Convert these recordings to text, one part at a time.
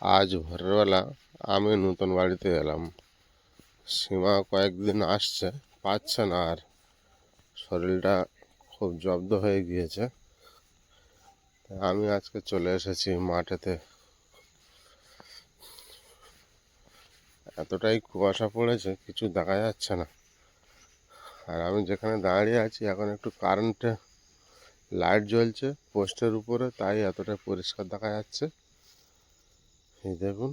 আজ ভোরবেলা আমি নতুন বাড়িতে এলাম। সীমা কয়েকদিন আসছে, পাচ্ছে না, আর শরীরটা খুব জব্দ হয়ে গিয়েছে। আমি আজকে চলে এসেছি মাঠেতে। এতটাই কুয়াশা পড়েছে কিছু দেখা যাচ্ছে না। আর আমি যেখানে দাঁড়িয়ে আছি এখন একটু কারেন্টে লাইট জ্বলছে পোস্টের উপরে, তাই এতটা পরিষ্কার দেখা যাচ্ছে। এই দেখুন,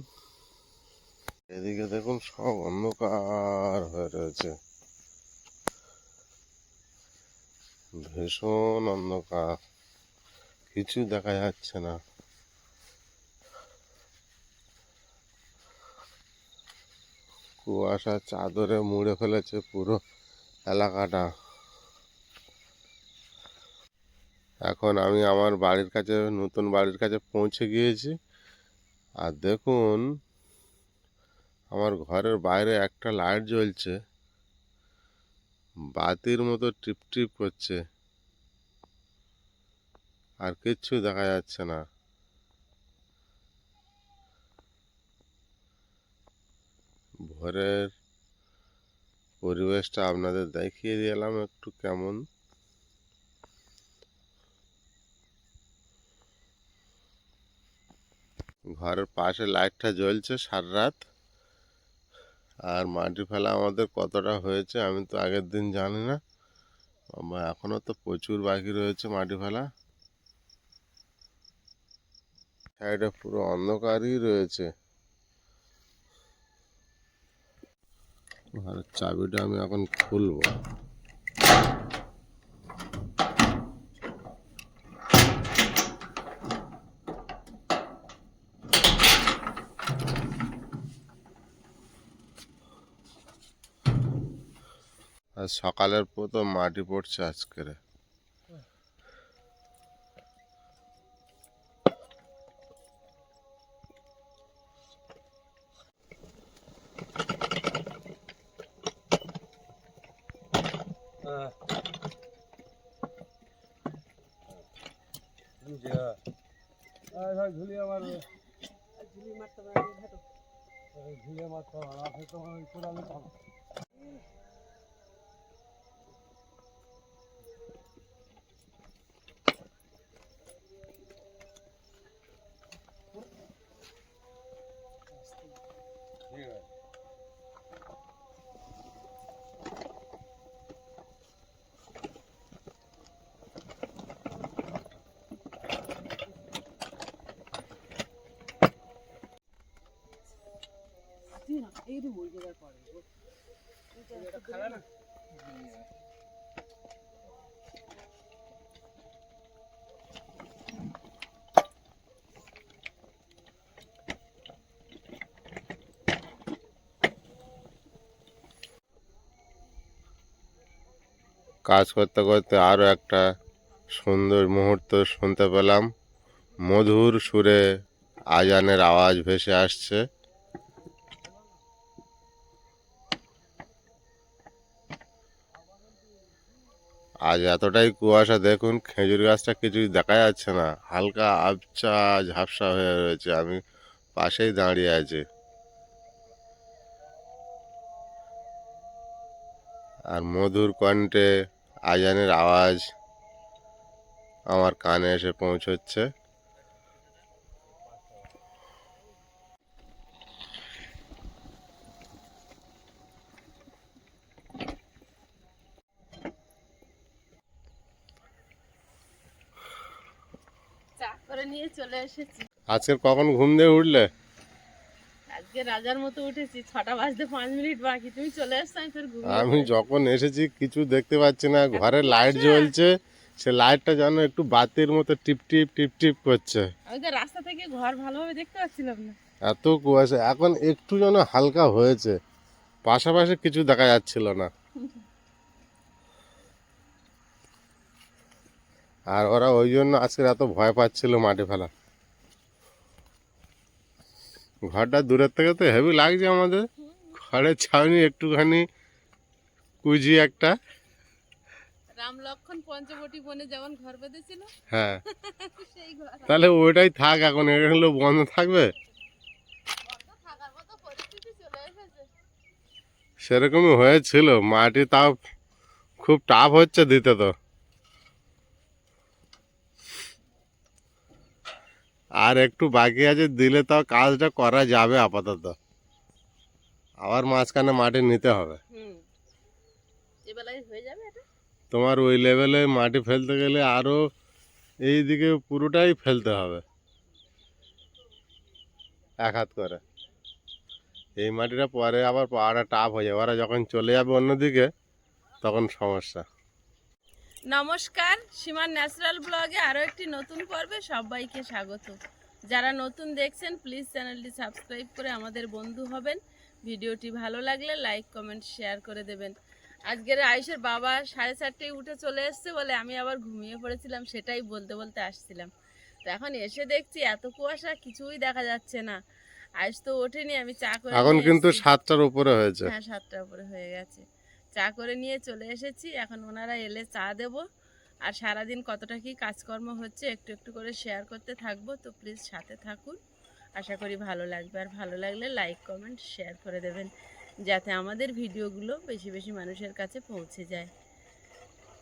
এদিকে দেখুন, সব অন্ধকার হয়ে রয়েছে, ভীষণ অন্ধকার, কিছু দেখা যাচ্ছে না। কুয়াশা চাদরে মুড়ে ফেলেছে পুরো এলাকাটা। এখন আমি আমার বাড়ির কাছে, নতুন বাড়ির কাছে পৌঁছে গিয়েছি। আর দেখুন, আমার ঘরের বাইরে একটা লাইট জ্বলছে, বাতির মতো টিপ টিপ করছে, আর কিচ্ছু দেখা যাচ্ছে না। ভোরের পরিবেশটা আপনাদের দেখিয়ে দিলাম একটু কেমন। ঘরের পাশে লাইটটা জ্বলছে সারা রাত। আর মাটি ফেলা আমাদের কতটা হয়েছে আমি তো আগের দিন জানি না, এখনো তো প্রচুর বাকি রয়েছে মাটি ফেলা। সাইডে পুরো অন্ধকারই রয়েছে। ঘরের চাবিটা আমি এখন খুলবো। আর সকালের প্রথম মাটি পড়ছে আজকের। ঝুলিয়ে মারবে, ঝুলিয়ে মারতে হবে, তোমার কোরআনে পাবো। কাজ করতে করতে আরও একটা সুন্দর মুহূর্ত শুনতে পেলাম। মধুর সুরে আজানের আওয়াজ ভেসে আসছে। আজ এতটাই কুয়াশা, দেখুন খেজুর গাছটা কিছুই দেখা যাচ্ছে না, হালকা আবছা ঝাপসা হয়ে রয়েছে। আমি পাশেই দাঁড়িয়ে আছি, আর মধুর কণ্ঠে আজানের আওয়াজ আমার কানে এসে পৌঁছচ্ছে। চা করে নিয়ে চলে এসেছি। আজকে কখন ঘুম দিয়ে উঠলে? আজকে রাজার মতো উঠেছি, 6টা বাজতে 5 মিনিট বাকি। তুমি চলে এসছো, আমি তোর আমি ঘুমিয়ে যখন এসেছি কিছু দেখতে পাচ্ছি না, এত ঘরে লাইট কুয়াশা। জ্বলছে, সে লাইটটা যেন একটু বাতির মতো টিপ টিপ টিপ টিপ করছে। আমি তো রাস্তা থেকে ঘর ভালোভাবে দেখতে পাচ্ছিলাম না। এত কুয়াশা, এখন একটু যেন হালকা হয়েছে, পাশাপাশি কিছু দেখা যাচ্ছিল না। আর ওরা ওই জন্য আজকে এত ভয় পাচ্ছিল মাটি ফেলা। ঘরটা দূরের থেকে তো হেভি লাগছে আমাদের। ঘরের ছাউনি একটুখানি কুজি একটা। রাম লক্ষণ পঞ্চবটি বনে যেমন ঘর বেঁধেছিল, হ্যাঁ, সেই ঘর। তাহলে ওইটাই থাক, এখন এগুলো বন্ধ থাকবে। সেরকমই হয়েছিল, মাটি তাও খুব টাফ হচ্ছে দিতে তো। আর একটু বাকি আছে, দিলে তাও কাজটা করা যাবে আপাতত। আবার মাঝখানে মাটি নিতে হবে। এবেলায় হয়ে যাবে এটা। তোমার ওই লেভেলে মাটি ফেলতে গেলে আরও এইদিকে পুরোটাই ফেলতে হবে এক হাত করে। এই মাটিটা পরে আবার পাওয়াটা টাফ হয়ে যাবে, ওরা যখন চলে যাবে অন্যদিকে তখন সমস্যা। নমস্কার, সীমার ন্যাচারাল ব্লগে আরও একটি নতুন পর্বে সবাইকে স্বাগত। যারা নতুন দেখছেন প্লিজ চ্যানেলটি সাবস্ক্রাইব করে আমাদের বন্ধু হবেন। ভিডিওটি ভালো লাগলে লাইক কমেন্ট শেয়ার করে দেবেন। আজকের আয়ুষের বাবা 4:30টায় উঠে চলে এসছে বলে আমি আবার ঘুমিয়ে পড়েছিলাম, সেটাই বলতে বলতে আসছিলাম। তো এখন এসে দেখছি এত কুয়াশা, কিছুই দেখা যাচ্ছে না। আয়ুষ তো ওঠেনি, আমি চা করে এখন নিয়ে কিন্তু এসেছি। 7টার উপরে হয়েছে। হ্যাঁ, 7টার উপরে হয়ে গেছে। চা করে নিয়ে চলে এসেছি, এখন ওনারা এলে চা দেব। আর সারাদিন কতটা কি কাজকর্ম হচ্ছে একটু একটু করে শেয়ার করতে থাকবো, তো প্লিজ সাথে থাকুন। আশা করি ভালো লাগবে, আর ভালো লাগলে লাইক কমেন্ট শেয়ার করে দেবেন, যাতে আমাদের ভিডিওগুলো বেশি বেশি মানুষের কাছে পৌঁছে যায়।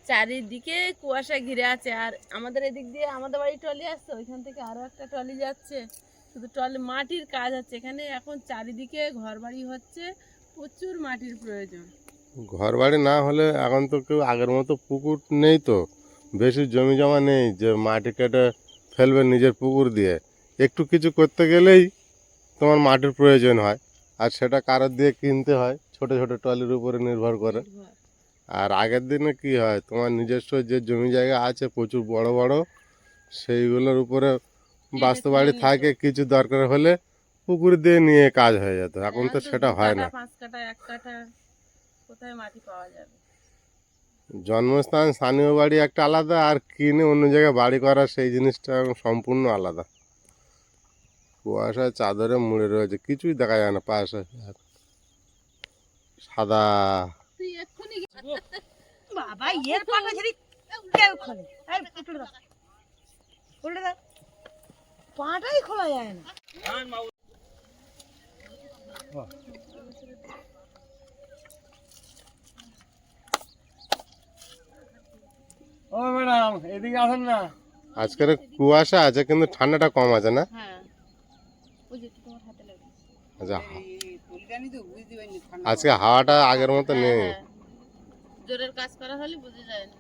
চারিদিকে কুয়াশা ঘিরে আছে, আর আমাদের এদিক দিয়ে আমাদের বাড়ি ট্রলি আসছে, ওইখান থেকে আরও একটা ট্রলি যাচ্ছে। শুধু ট্রলি মাটির কাজ হচ্ছে এখানে, এখন চারিদিকে ঘরবাড়ি হচ্ছে, প্রচুর মাটির প্রয়োজন। ঘর বাড়ি না হলে এখন তো কেউ আগের মতো পুকুর নেই, তো বেশি জমি জমা নেই যে মাটি কেটে ফেলবে নিজের পুকুর দিয়ে। একটু কিছু করতে গেলেই তোমার মাটির প্রয়োজন হয়, আর সেটা কারোর দিয়ে কিনতে হয় ছোট ছোট ট্রলির উপরে নির্ভর করে। আর আগের দিনে কি হয়, তোমার নিজস্ব যে জমি জায়গা আছে প্রচুর বড় বড়, সেইগুলোর উপরে বাস্তবাড়ি থাকে, কিছু দরকার হলে পুকুর দিয়ে নিয়ে কাজ হয়ে যেত। এখন তো সেটা হয় না। 5 কাঠা 1 কাঠা কোথায় মাটি পাওয়া যাবে? জন্মস্থান স্থানীয় বাড়ি একটা আলাদা, আর কিনে অন্য জায়গায় বাড়ি করা সেই জিনিসটা সম্পূর্ণ আলাদা। কুয়াশায় চাদরে মুড়ে রয়েছে, কিছুই দেখা যায় না পাশে। সাদা। তুই এক্ষুনি বাবা এর পাটা ঝেড়ে কেউ খোলে এই উঠে দাও উঠে দাও পাটাই খোলা যায় না ও ম্যাডাম, এদিকে আসেন না। আজকের কুয়াশা আছে কিন্তু ঠান্ডাটা কম আছে না? হ্যাঁ, ওই যে একটু তোমার হাতে লাগবে। আচ্ছা, আজকে হাওয়াটা আগের মতো নেই। হ্যাঁ, জোরের কাজ করা হলে বুঝে যায় না।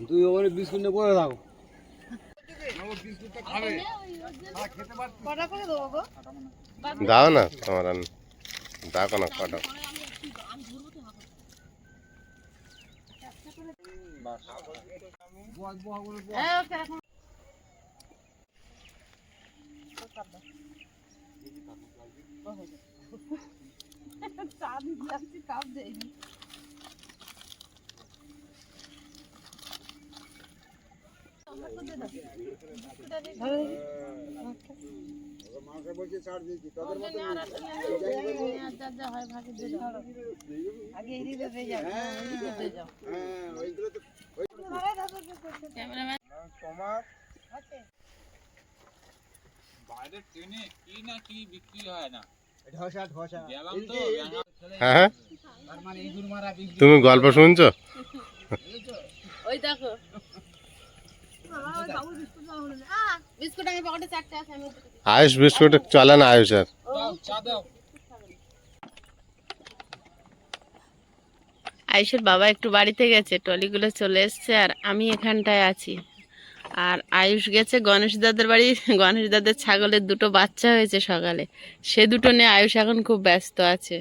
তুই ওখানে বিস্কুট নিয়ে পড়ে থাকো। কটা করে দেবো গো দাও না তোমার, দেখো না কটা। হ্যাঁ, ওকে এখন চা দিয়ে যাচ্ছি, কাপ দেয়নি। আগে এদিকে দিয়ে যাও ক্যামেরাম্যান বাইরে ট্রেনে কি না কি বিক্রি হয় না। ঢসা ঢসা গেলাম তো হ্যাঁ হ্যাঁ, তুমি গল্প শুনছো? ওই দেখো বিস্কুট আমি পকেটে 4টে আছে, আমি আয়ুষ বিস্কুট চলে না আয়ুষের। চা দাও। আয়ুষের বাবা একটু বাড়িতে গেছে, ট্রলিগুলো চলে এসছে, আর আমি এখানটায় আছি। আর আয়ুষ গেছে গণেশ দাদের বাড়ি, গণেশ দাদের ছাগলের 2টো বাচ্চা হয়েছে সকালে, সে 2টো নিয়ে আয়ুষ এখন খুব ব্যস্ত আছে।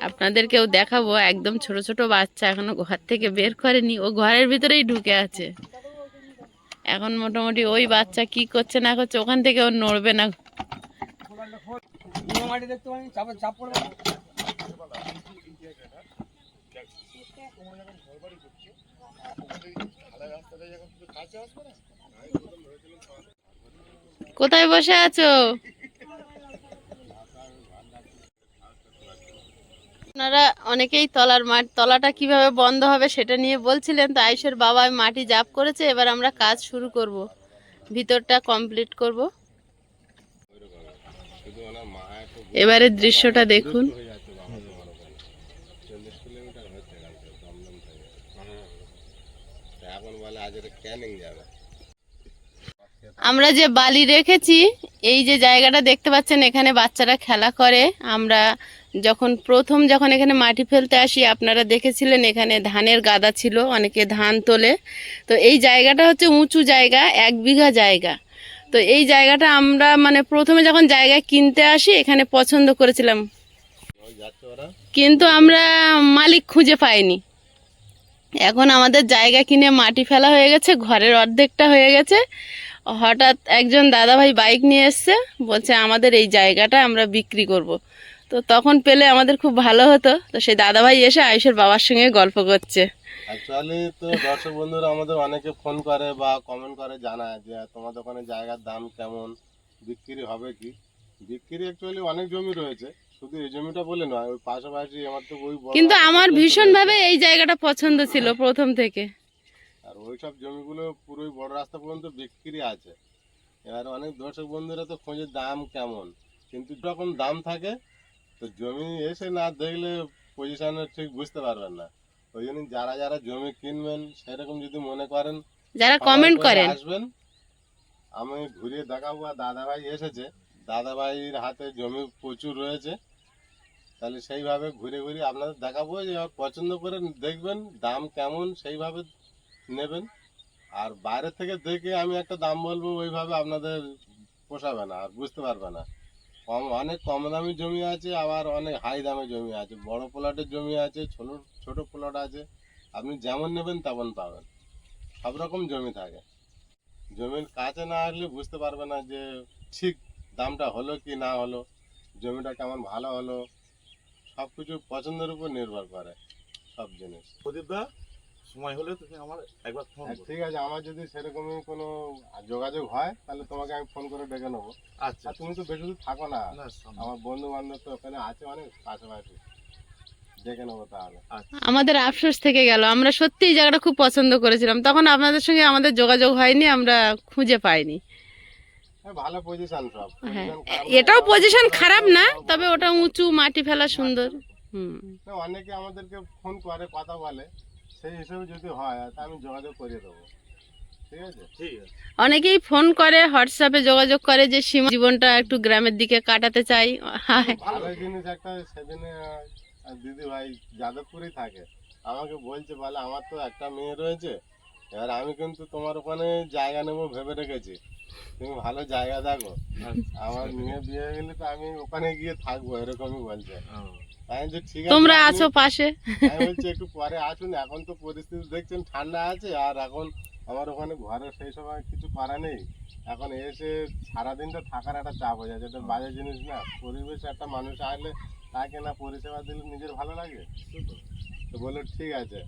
আপনাদেরকেও দেখাবো, একদম ছোট ছোট বাচ্চা, এখনো ঘর থেকে বের করেনি, ও ঘরের ভিতরেই ঢুকে আছে। এখন মোটামুটি ওই বাচ্চা কি করছে না করছে ওখান থেকে ও নড়বে না। মাটি দেখতে পানি চাপে চাপ পড়বে না। কোথায় বসে আছো? আপনারা অনেকেই তলাটা কিভাবে বন্ধ হবে সেটা নিয়ে বলছিলেন, তো আয়ুষের বাবা মাটি জাপ করেছে, এবার আমরা কাজ শুরু করব, ভিতরটা কমপ্লিট করব। শুধু ওনার মা একটু এবারের দৃশ্যটা দেখুন। হয়ে যাচ্ছে বাবা তোমার ওখানে 40 কিলোমিটার হচ্ছে কালকে দমদম থেকে। তা এখন বলে আজ এটা ক্যানিং যাবে। আমরা যে বালি রেখেছি, এই যে জায়গাটা দেখতে পাচ্ছেন, এখানে বাচ্চারা খেলা করে। আমরা যখন এখানে মাটি ফেলতে আসি, আপনারা দেখেছিলেন এখানে ধানের গাদা ছিল, অনেকে ধান তোলে। তো এই জায়গাটা হচ্ছে উঁচু জায়গা, 1 বিঘা জায়গা। তো এই জায়গাটা আমরা মানে প্রথমে যখন জায়গা কিনতে আসি এখানে পছন্দ করেছিলাম, ওই যাচ্ছে ওরা। কিন্তু আমরা মালিক খুঁজে পাইনি। এখন আমাদের জায়গা কিনে মাটি ফেলা হয়ে গেছে, ঘরের অর্ধেকটা হয়ে গেছে। হঠাৎ একজন দাদাভাই বাইক নিয়ে এসছে, বলছে আমাদের এই জায়গাটা আমরা বিক্রি করব। তো তখন পেলে আমাদের খুব ভালো হতো। তো সেই দাদাভাই এসে আয়ুষের বাবার সঙ্গে গল্প করছে। অ্যাকচুয়ালি তো দর্শক বন্ধুরা আমাদের অনেকে ফোন করে বা কমেন্ট করে জানায় যে তোমাদের ওখানে জায়গার দাম কেমন, বিক্রি হবে কি। বিক্রি অ্যাকচুয়ালি অনেক জমি রয়েছে, শুধু এই জমিটা বলে নয়, ওই পাশাপাশি আমার তো ওই বড় কিন্তু একটা আমার পর্যন্ত ভীষণভাবে রয়েছে। এই জায়গাটা পছন্দ ছিল প্রথম থেকে। আর ওই সব জমিগুলো পুরোই বড় রাস্তা পর্যন্ত বিক্রি আছে। এবার অনেক দর্শক বন্ধুরা তো খোঁজে দাম কেমন, কিন্তু যখন দাম থাকে তো জমি এসে না দেখলে পজিশনে ঠিক বুঝতে পারবেন না। ওই জন্য যারা যারা জমি কিনবেন সেরকম যদি মনে করেন যারা সময় কমেন্ট করে করেন, আসবেন, আমি ঘুরিয়ে দেখাবো। আর দাদাভাই এসেছে, দাদাভাইয়ের হাতে জমি প্রচুর রয়েছে, তাহলে সেইভাবে ঘুরে ঘুরে আপনাদের দেখাবো যে পছন্দ করে দেখবেন দাম কেমন, সেইভাবে নেবেন। আর বাইরে থেকে দেখে আমি একটা দাম বলবো, ওইভাবে আপনাদের পোষাবে না আর বুঝতে পারবে না। অনেক কম দামি জমি আছে, আবার অনেক হাই দামি জমি আছে, বড় প্লটের জমি আছে, ছোট ছোট প্লট আছে। আপনি যেমন নেবেন তেমন পাবেন, সব রকম জমি থাকে। জমির কাছে না আসলে বুঝতে পারবে না যে ঠিক দামটা হলো কি না হলো, জমিটা কেমন ভালো হলো। সব কিছু পছন্দের উপর নির্ভর করে সব জিনিস। প্রদীপদা, সময় হলে তুমি আমার একবার ফোন করো। ঠিক আছে, আমার যদি সেরকমই কোনো যোগাযোগ হয় তাহলে তোমাকে আমি ফোন করে ডেকে নেবো। আচ্ছা, আর তুমি তো বেশি দূর থাকো না, না, সামনে। আমার বন্ধু বান্ধব তো ওখানে আছে অনেক পাশাপাশি, ডেকে নেবো তাহলে। আমাদের আফসোস থেকে গেল। আমরা সত্যি এই জায়গাটা খুব পছন্দ করেছিলাম, তখন আপনাদের সঙ্গে আমাদের যোগাযোগ হয়নি, আমরা খুঁজে পাইনি। হ্যাঁ, ভালো পজিশন সব। হ্যাঁ, position খারাপ না, এটাও পজিশন ভালো খারাপ না, ভালো তবে ভালো ওটা ভালো। উঁচু, মাটি ফেলা সুন্দর। হুম। না, অনেকে আমাদেরকে ফোন করে, কথা বলে, সেই হিসেবে যদি হয় তা আমি যোগাযোগ করিয়ে দেবো। ঠিক আছে। ঠিক আছে। অনেকেই ফোন করে, হোয়াটসঅ্যাপে যোগাযোগ করে যে সীমা জীবনটা একটু গ্রামের দিকে কাটাতে চাই। ভালো জিনিস একটা। সেদিনে দিদি ভাই যাদবপুরেই থাকে, আমাকে বলছে, বলে আমার তো একটা মেয়ে রয়েছে, এবার আমি কিন্তু তোমার ওখানে জায়গা নেবো ভেবে রেখেছি, তুমি ভালো জায়গা দেখো, আমার মেয়ে বিয়ে হয়ে গেলে তো আমি ওখানে গিয়ে থাকবো, এরকমই বলছে। আমি বলছি, ঠিক আছে, তোমরা আপনি- আছো পাশে। আমি বলছি একটু পরে আসুন, এখন তো পরিস্থিতি দেখছেন ঠান্ডা আছে, আর এখন আমার ওখানে ঘরে সেই সময় কিছু করা নেই। এখন এসে সারাদিনটা থাকার একটা চাপ হয়ে যাচ্ছে, এটা বাজে জিনিস না। পরিবেশ একটা মানুষ আসলে তাকে না পরিষেবা দিলে নিজের ভালো লাগে। তো বললো ঠিক আছে।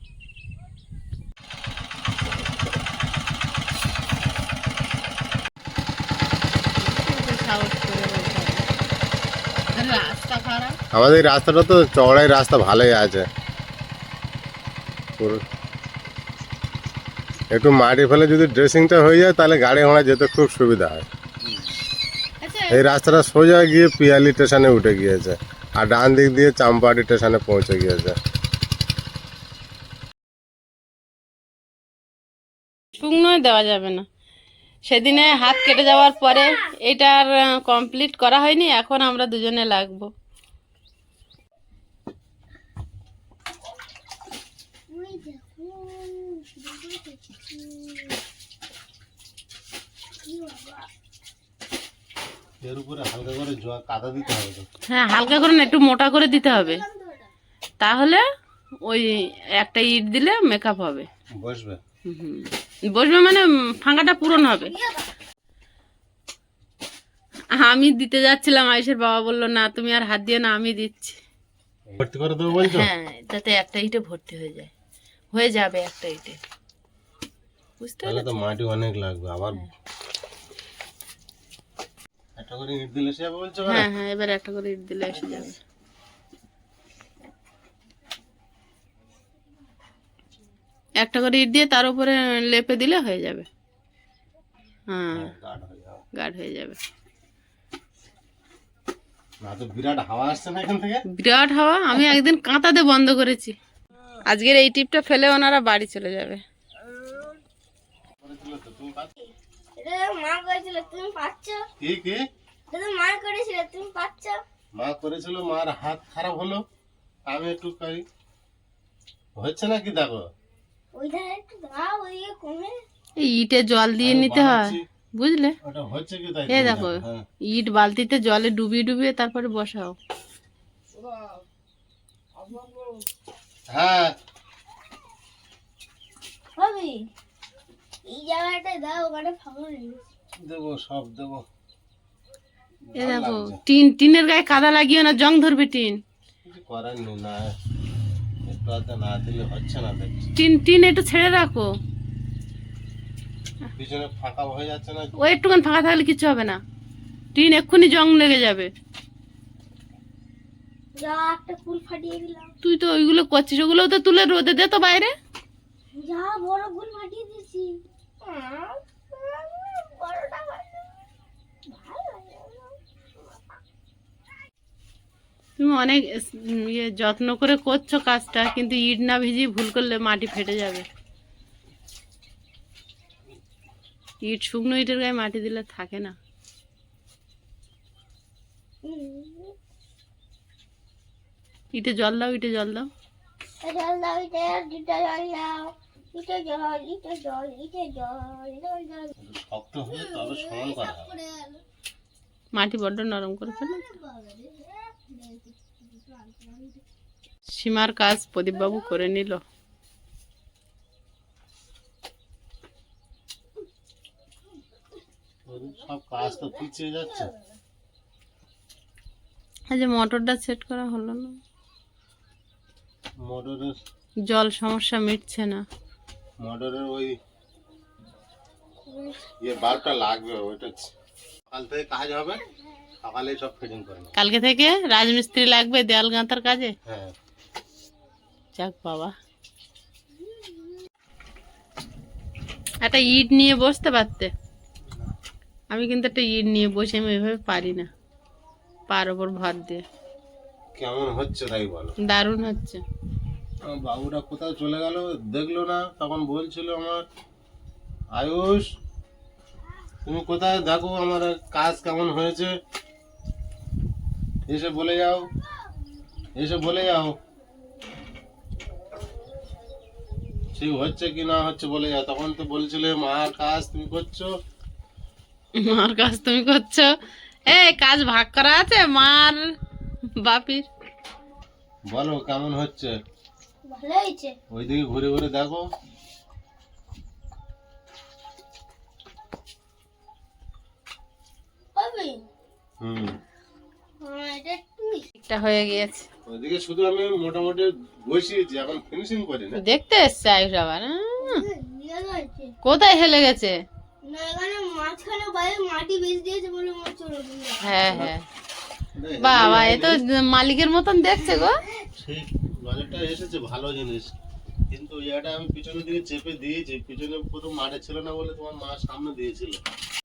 রাস্তা খারাপ। আমাদের এই রাস্তাটা তো চওড়াই রাস্তা, ভালোই আছে। একটু মাটি ফেলে যদি ড্রেসিংটা হয়ে যায় তাহলে গাড়ি ঘোড়া যেতে খুব সুবিধা হয়। আচ্ছা, এই রাস্তাটা সোজা গিয়ে পিয়ালি স্টেশনে উঠে গিয়েছে, আর ডান দিক দিয়ে চাম্পাহাটি স্টেশনে পৌঁছে গিয়েছে। শুকনোই দেওয়া যাবে না। সেদিনে হাত কেটে যাওয়ার পরে এটা আর কমপ্লিট করা হয়নি, এখন আমরা দুজনে লাগবো। এর উপরে হালকা করে কাদা দিতে হবে তো। হ্যাঁ, হালকা করে না, একটু মোটা করে দিতে হবে, তাহলে ওই একটা ইট দিলে মেকআপ হবে। বসবে। হুম, বসবে মানে ফাঁকাটা পূরণ হবে। আমি দিতে যাচ্ছিলাম, আয়েশের বাবা বললো না তুমি আর হাত দিয়ে না, আমি দিচ্ছি। ভর্তি করে দেবো বলছো? হ্যাঁ, যাতে একটা ইটে ভর্তি হয়ে যায়, হয়ে যাবে একটা ইটে, বুঝতে তাহলে তো পারলে? মাটি অনেক লাগবে আবার। একটা করে ইট দিলে সে বলছো? হ্যাঁ হ্যাঁ, এবার একটা করে ইট দিলে এসে যাবে। একটা করে ইট দিয়ে তার উপরে লেপে দিলে হয়ে যাবে। হ্যাঁ, গাঢ় হয়ে যাবে। গাঢ় হয়ে যাবে। না তো বিরাট হাওয়া আসছে না এখান থেকে। বিরাট হাওয়া, আমি একদিন কাঁটাতে বন্ধ করেছি। আজকের এই টিপটা ফেলে ওনারা বাড়ি চলে যাবে। করেছিল তো তুমি পাচ্ছ? এটা মা করেছিল তুমি পাচ্ছ, কি কি এটা মা করেছিল তুমি পাচ্ছ। মা করেছিল, মার হাত খারাপ হলো, আমি একটু করি হচ্ছে না কি দেখো। ওই ধারে একটু দাও, ওইদিকে কমে। এই ইটে জল দিয়ে আমি নিতে হয়, বানাচ্ছি, বুঝলে? ওটা হচ্ছে কি তাই এই তুমি দেখো, হ্যাঁ। ইট বালতিতে জলে ডুবিয়ে ডুবিয়ে তারপরে বসাও। হ্যাঁ হবে এই জায়গাটা দাও, ওখানে ফাঁকা নেই। দেবো, সব দেবো। এই ভালো দেখো, লাগছে। টিনের গায়ে কাদা লাগিও না, জং ধরবে টিন। কিছু করার নেই, না একটু আধটা না দিলে হচ্ছে না দেখছি। টিন একটু ছেড়ে রাখো, পিছনে ফাঁকা হয়ে যাচ্ছে না। ও একটুখানি ফাঁকা থাকলে কিছু হবে না, টিন এক্ষুনি জং লেগে যাবে। যা একটা ফুল ফাটিয়ে দিলাম, তুই তো ওইগুলো করছিস, ওগুলো তো তুলে রোদে দে তো বাইরে। যা বড় ফুল ফাটিয়ে দিয়েছি। বড়টা ভালো তুমি অনেক যত্ন করে করছো কাজটা, কিন্তু ইট না ভিজিয়ে ভুল করলে মাটি ফেটে যাবে। ইট, শুকনো ইটের গায়ে মাটি দিলে থাকে না। ইটে জল দাও, ইটে জল দাও। জল দাও, ইটে দুটো জল দাও, ইটে জল, ইটে জল, ইটে জল, জল জল। শক্ত হলে তবে সমান করা হবে। মাটি বড্ড নরম করে ফেলে। সীমার কাজ প্রদীপবাবু করে নিল। সব কাজ তো পিছিয়ে যাচ্ছে। আজ মোটরটা সেট করা হলো না, মোটরের জল সমস্যা মিটছে না। মোটরের ওই বাল্বটা লাগবে, ওইটা সকাল থেকে কাজ হবে, সকালে সব ফিটিং করে নেবো। কালকে থেকে রাজমিস্ত্রি লাগবে দেয়াল গাঁথার কাজে। হ্যাঁ যাক বাবা, একটা ইট নিয়ে বসতে পারতে। আমি কিন্তু একটা ইট নিয়ে বসে, আমি ওইভাবে পারি না, পার ওপর ভর দিয়ে। কেমন হচ্ছে তাই বলো। দারুণ হচ্ছে। আমার বাবুরা কোথাও চলে গেল, দেখলো না, তখন বলছিল আমার, আয়ুষ তুমি কোথায়, দেখো আমার কাজ কেমন হয়েছে, এসে বলে যাও, এসে বলে যাও, ঠিক হচ্ছে কি না হচ্ছে বলে যাও। তখন তো বলছিলে মার কাজ তুমি করছো। মার কাজ তুমি করছো, কাজ ভাগ করা আছে মার বাপির। বলো কেমন হচ্ছে, ভালো হয়েছে। ওইদিকে ঘুরে ঘুরে দেখো। হবে হুম, এটা একটু এটা হয়ে গিয়েছে, ওইদিকে শুধু আমি মোটামুটি বসিয়েছি, এখন ফিনিশিং করি না। দেখতে এসছে আয়ুষ আবার। ইয়ে হয়েছে কোথায় হেলে গেছে? না, এখানে মাঝখানে বাইরে মাটি বেঁচে দিয়েছে বলে মনে চলে গেল। হ্যাঁ হ্যাঁ, বাবা এ তো মালিকের মতন দেখছে গো। ঠিক বাজারটা এসেছে, ভালো জিনিস, কিন্তু এটা আমি পিছনের দিকে চেপে দিয়েছি, পিছনে প্রথম মাঠে ছিল না বলে তোমার মা সামনে দিয়েছিল।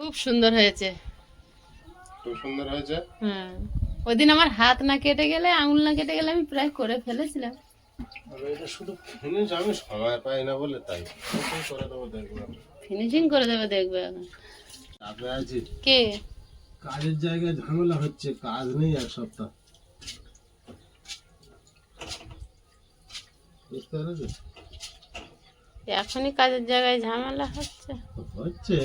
খুব সুন্দর হয়েছে। খুব সুন্দর হয়েছে। হ্যাঁ, ওইদিন আমার হাত না কেটে গেলে, আঙুল না কেটে গেলে আমি প্রায় করে ফেলেছিলাম। আর এটা শুধু ফিনিশ আমি সময় পাই না বলে, তাই ওটাই করে দেবো, দেখবো ফিনিশিং করে দেবে, দেখবে এখন। চাপে আছি, কে? কাজের জায়গায় ঝামেলা হচ্ছে, কাজ নেই এক সপ্তাহ, বুঝতে পেরেছো? এখনই কাজের জায়গায় ঝামেলা হচ্ছে। হচ্ছে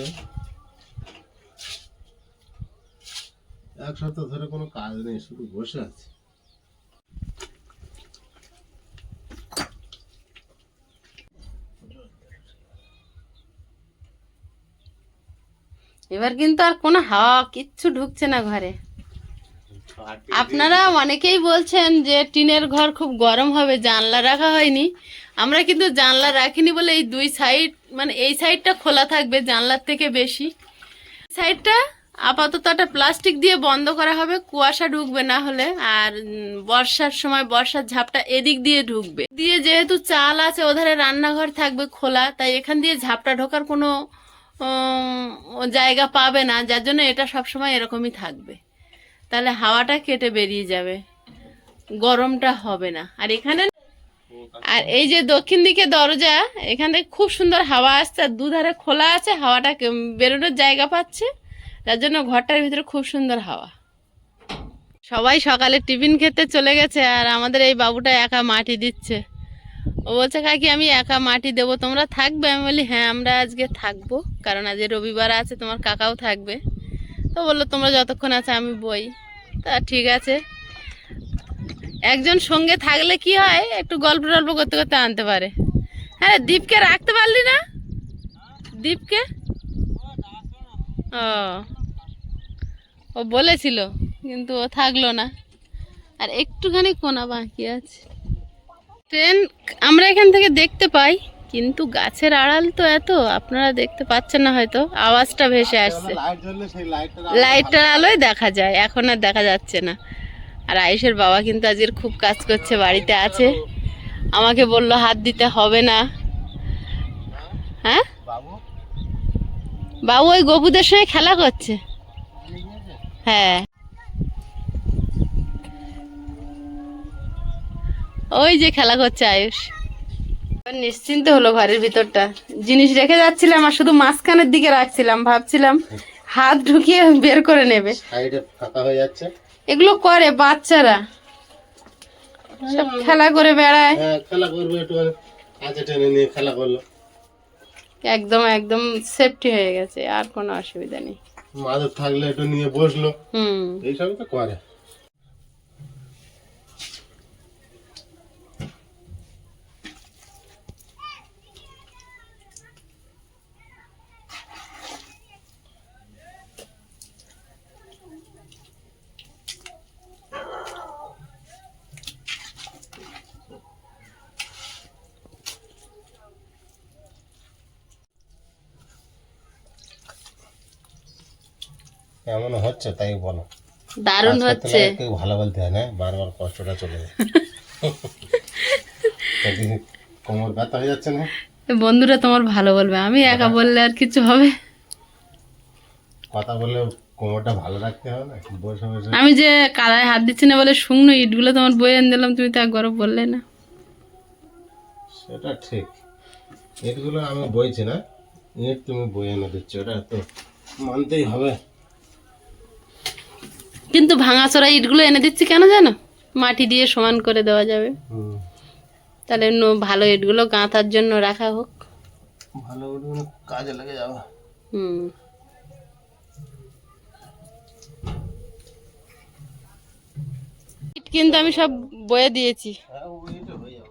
এক সপ্তাহ ধরে কোনো কাজ নেই, শুধু বসে আছে। এবার কিন্তু আর কোনো হাওয়া কিচ্ছু ঢুকছে না ঘরে। আপনারা অনেকেই বলছেন যে টিনের ঘর খুব গরম হবে, জানলা রাখা হয়নি। আমরা কিন্তু জানলা রাখিনি বলে এই দুই সাইড, মানে এই সাইডটা খোলা থাকবে জানলার থেকে বেশি, সাইডটা আপাতত একটা প্লাস্টিক দিয়ে বন্ধ করা হবে, কুয়াশা ঢুকবে না হলে। আর বর্ষার সময় বর্ষার ঝাপটা এদিক দিয়ে ঢুকবে, দিয়ে যেহেতু চাল আছে ওধারে রান্নাঘর থাকবে খোলা, তাই এখান দিয়ে ঝাপটা ঢোকার কোনো জায়গা পাবে না, যার জন্য এটা সবসময় এরকমই থাকবে। তাহলে হাওয়াটা কেটে বেরিয়ে যাবে, গরমটা হবে না। আর এখানে আর এই যে দক্ষিণ দিকে দরজা, এখান থেকে খুব সুন্দর হাওয়া আসছে, আর দুধারে খোলা আছে, হাওয়াটা বেরোনোর জায়গা পাচ্ছে, যার জন্য ঘরটার ভিতরে খুব সুন্দর হাওয়া। সবাই সকালে টিফিন খেতে চলে গেছে, আর আমাদের এই বাবুটা একা মাটি দিচ্ছে। ও বলছে কাকি আমি একা মাটি দেবো, তোমরা থাকবে? আমি বলি হ্যাঁ আমরা আজকে থাকবো, কারণ আজ রবিবার আছে, তোমার কাকাও থাকবে। তো বললো তোমরা যতক্ষণ আছে আমি বই। তা ঠিক আছে, একজন সঙ্গে থাকলে কি হয়, একটু গল্প টল্প করতে করতে আনতে পারে। হ্যাঁ, দীপকে রাখতে পারলি না? দীপকে ও বলেছিল, কিন্তু ও থাকলো না, আর একটুখানি কোনা বাকি আছে। ট্রেন আমরা এখান থেকে দেখতে পাই, কিন্তু গাছের আড়াল তো এত, আপনারা দেখতে পাচ্ছেন না হয়তো, আওয়াজটা ভেসে আসছে। লাইটটার আলোয় দেখা যায়, এখন আর দেখা যাচ্ছে না। আর আয়ুষের বাবা কিন্তু আজকের খুব কাজ করছে, বাড়িতে আছে, আমাকে বললো হাত দিতে হবে না। হ্যাঁ, বাবু ওই গপুদের সঙ্গে খেলা করছে। হ্যাঁ, ওই যে খেলা করছে আয়ুষ। নিশ্চিন্ত হলো ঘরের ভিতরটা, জিনিস রেখে যাচ্ছিলাম আর শুধু মাঝখানের দিকে রাখছিলাম, ভাবছিলাম হাত ঢুকিয়ে বের করে নেবে। এগুলো করে বাচ্চারা, সব খেলা করে বেড়ায়। খেলা করবে একটু, কাছে টেনে নিয়ে খেলা করলো, একদম একদম সেফটি হয়ে গেছে, আর কোনো অসুবিধা নেই। মাদুর থাকলে একটু নিয়ে বসলো, হুম, এইসবই তো করে। কেমন হচ্ছে তাই বলো? দারুণ হচ্ছে। কেউ ভালো বলতে হয় না, বারবার কষ্টটা চলে যায়। কোমর ব্যথা হয়ে যাচ্ছে না? বন্ধুরা তোমার ভালো বলবে, আমি একা বললে আর কিছু হবে? কথা বললে কোমরটা ভালো রাখতে হবে না, বসে বসে। আমি যে কাদায় হাত দিচ্ছি না বলে শুকনো ইটগুলো তোমার বয়ে এনে দিলাম, তুমি তো একবারও বললে না। সেটা ঠিক, ইটগুলো আমি বইছি না, ইট তুমি বয়ে এনে দিচ্ছ, ওটা তো মানতেই হবে। কিন্তু ভাঙাচোরা ইটগুলো এনে দিচ্ছি কেন জানো? মাটি দিয়ে সমান করে দেওয়া যাবে, তাহলে ভালো ইটগুলো গাঁথার জন্য রাখা হোক, ভালো কাজে লেগে যাবে। হুম, ইট কিন্তু আমি সব বয়ে দিয়েছি। হ্যাঁ, ওইটা হয়ে যাবে।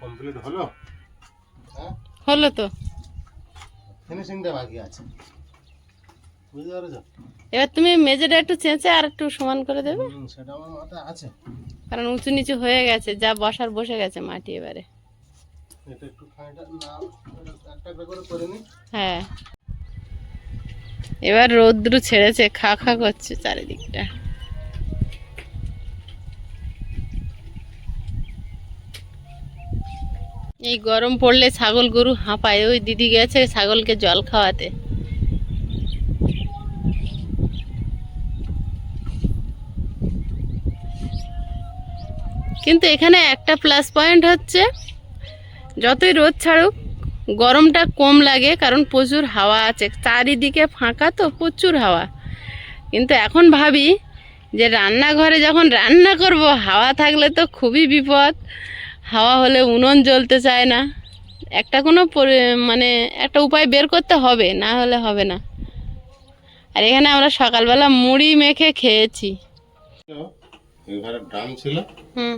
কমপ্লিট হলো? হ্যাঁ, হলো তো। ফিনিশিংটা বাকি আছে, বুঝতে পারছো? এবার তুমি মেঝেটা একটু চেঁচে আর একটু সমান করে দেবে, সেটা আমার মাথায় আছে, কারণ উঁচু নিচু হয়ে গেছে, যা বসার বসে গেছে মাটি। এবারে এটা একটু খানিকটা না একটা একটা করে করে নি। হ্যাঁ, এবার রৌদ্র ছেড়েছে, খা খা করছে চারিদিকটা। এই গরম পড়লে ছাগল গরু হাঁপায়, ওই দিদি গেছে ছাগলকে জল খাওয়াতে। কিন্তু এখানে একটা প্লাস পয়েন্ট হচ্ছে, যতই রোদ ছাড়ুক গরমটা কম লাগে, কারণ প্রচুর হাওয়া আছে, চারিদিকে ফাঁকা তো, প্রচুর হাওয়া। কিন্তু এখন ভাবি যে রান্নাঘরে যখন রান্না করব, হাওয়া থাকলে তো খুবই বিপদ, হাওয়া হলে উনুন জ্বলতে চায় না। একটা কোনো মানে একটা উপায় বের করতে হবে, না হলে হবে না। আর এখানে আমরা সকালবেলা মুড়ি মেখে খেয়েছি। এবারে ড্রাম ছিল, হুম,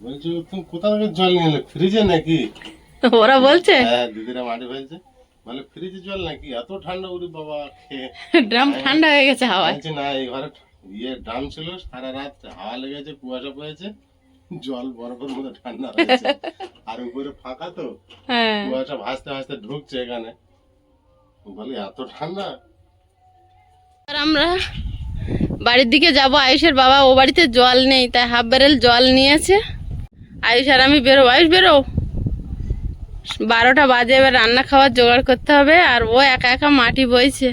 বলছি তুমি কোথা থেকে জল নিয়ে এলে, ফ্রিজে নাকি? ওরা বলছে হ্যাঁ, দিদিরা মাটি ফেলছে, মানে ফ্রিজে জল নাকি এত ঠান্ডা উড়ি বাবা খেয়ে ড্রাম ঠান্ডা হয়ে গেছে হাওয়ায়। বলছি না এই ঘরে ড্রাম ছিল, সারা রাত হাওয়া লেগেছে, কুয়াশা পড়েছে, জল বরফের মতো ঠান্ডা হয়েছে। আর উপরে ফাঁকা তো, হ্যাঁ কুয়াশা ভাসতে ভাসতে ঢুকছে এখানে, বলি এত ঠান্ডা। আর আমরা বাড়ির দিকে যাব। আয়ুষের বাবা ও বাড়িতে জল নেই, তাই হাফ ব্যারেল জল নিয়েছে। আয়ুষ আর আমি বেরো, আয়ুষ বেরো, 12টা বাজে, এবার রান্না খাওয়ার জোগাড় করতে হবে। আর ও একা একা মাটি বইছে।